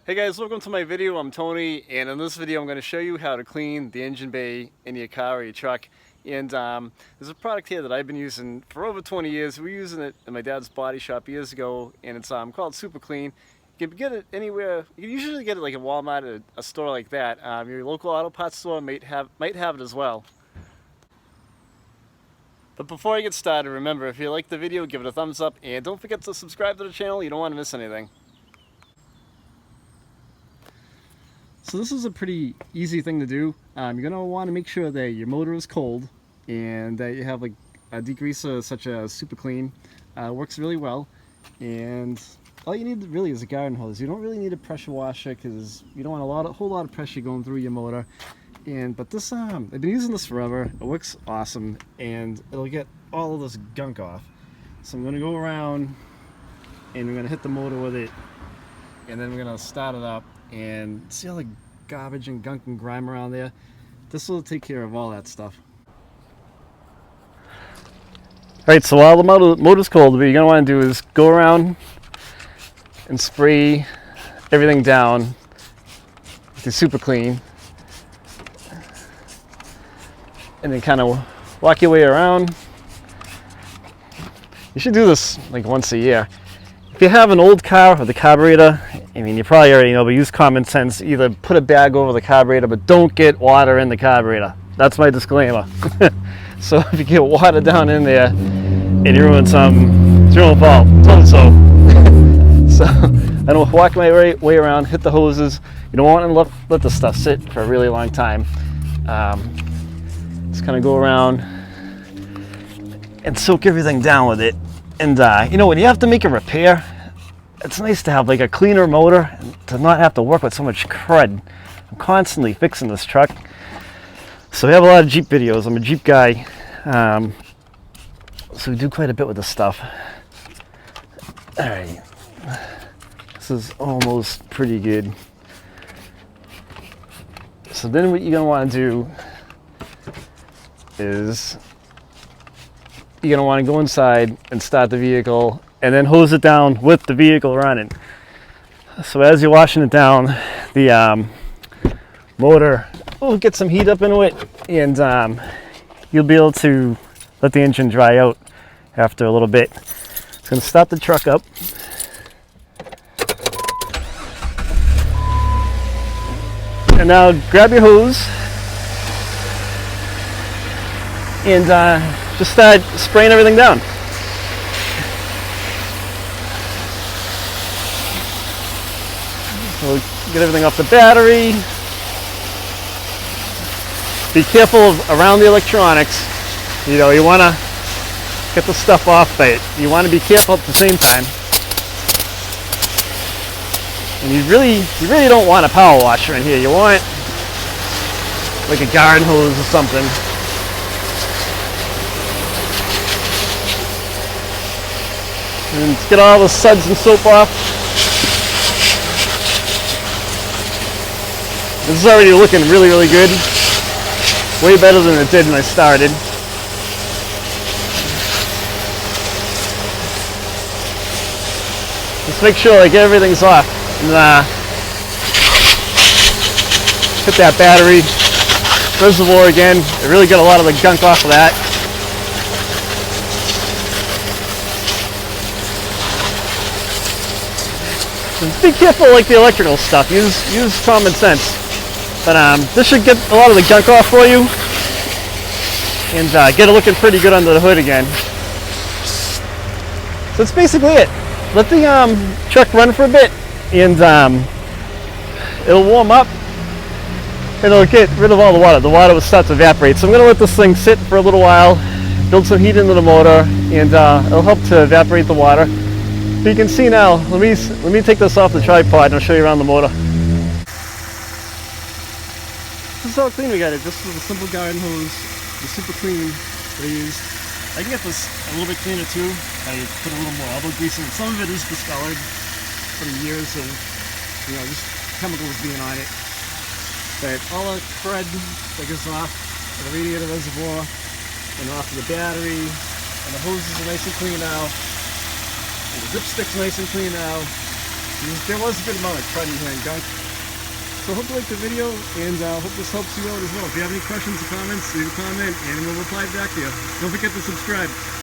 Hey guys, welcome to my video. I'm Tony, and in this video I'm going to show you how to clean the engine bay in your car or your truck. And there's a product here that I've been using for over 20 years. We were using it in my dad's body shop years ago, and it's called Super Clean. You can get it anywhere. You can usually get it like at Walmart or a store like that. Your local auto parts store might have it as well. But before I get started, remember, if you like the video, give it a thumbs up, and don't forget to subscribe to the channel. You don't want to miss anything. So this is a pretty easy thing to do. You're going to want to make sure that your motor is cold and that you have like a degreaser such as Super Clean. Works really well, and all you need really is a garden hose. You don't really need a pressure washer because you don't want a whole lot of pressure going through your motor. But this, I've been using this forever. It works awesome, and it'll get all of this gunk off. So I'm going to go around and we're going to hit the motor with it, and then we're going to start it up. And see all the garbage and gunk and grime around there? This will take care of all that stuff. Alright, so while the motor's cold, what you're going to want to do is go around and spray everything down with your Super Clean. And then kind of walk your way around. You should do this like once a year. If you have an old car with a carburetor, I mean, you probably already know, but use common sense. Either put a bag over the carburetor, but don't get water in the carburetor. That's my disclaimer. So if you get water down in there and you ruin something, it's your own fault. Told so. So I don't walk my way around, hit the hoses. You don't want to let the stuff sit for a really long time. Just kind of go around and soak everything down with it. And you know, when you have to make a repair, it's nice to have like a cleaner motor and to not have to work with so much crud. I'm constantly fixing this truck. So we have a lot of Jeep videos. I'm a Jeep guy. So we do quite a bit with this stuff. All right. This is almost pretty good. So then what you're going to want to do is you're going to want to go inside and start the vehicle and then hose it down with the vehicle running. So as you're washing it down, the motor will get some heat up into it, and you'll be able to let the engine dry out after a little bit. It's going to start the truck up. And now grab your hose and just start spraying everything down. So get everything off the battery. Be careful around the electronics. You know, you want to get the stuff off, but you want to be careful at the same time. And you really don't want a power washer in here. You want like a garden hose or something. And get all the suds and soap off. This is already looking really, really good. Way better than it did when I started. Just make sure like everything's off. And hit that battery reservoir again. It really got a lot of the gunk off of that. Just be careful like the electrical stuff. Use common sense. But this should get a lot of the gunk off for you and get it looking pretty good under the hood again. So that's basically it. Let the truck run for a bit, and it'll warm up and it'll get rid of all the water. The water will start to evaporate. So I'm going to let this thing sit for a little while, build some heat into the motor, and it'll help to evaporate the water. So you can see now, let me take this off the tripod and I'll show you around the motor. This is how clean we got it. This is a simple garden hose, the Super Clean that I used. I can get this a little bit cleaner too. I put a little more elbow grease in it. Some of it is discolored from years of, you know, just chemicals being on it. But all the crud that goes off the radiator reservoir and off of the battery, and the hoses are nice and clean now. And the dipstick's nice and clean now. There was a good amount of crud in here and gunk. So hope you liked the video, and hope this helps you out as well. If you have any questions or comments, leave a comment, and we'll reply back to you. Don't forget to subscribe.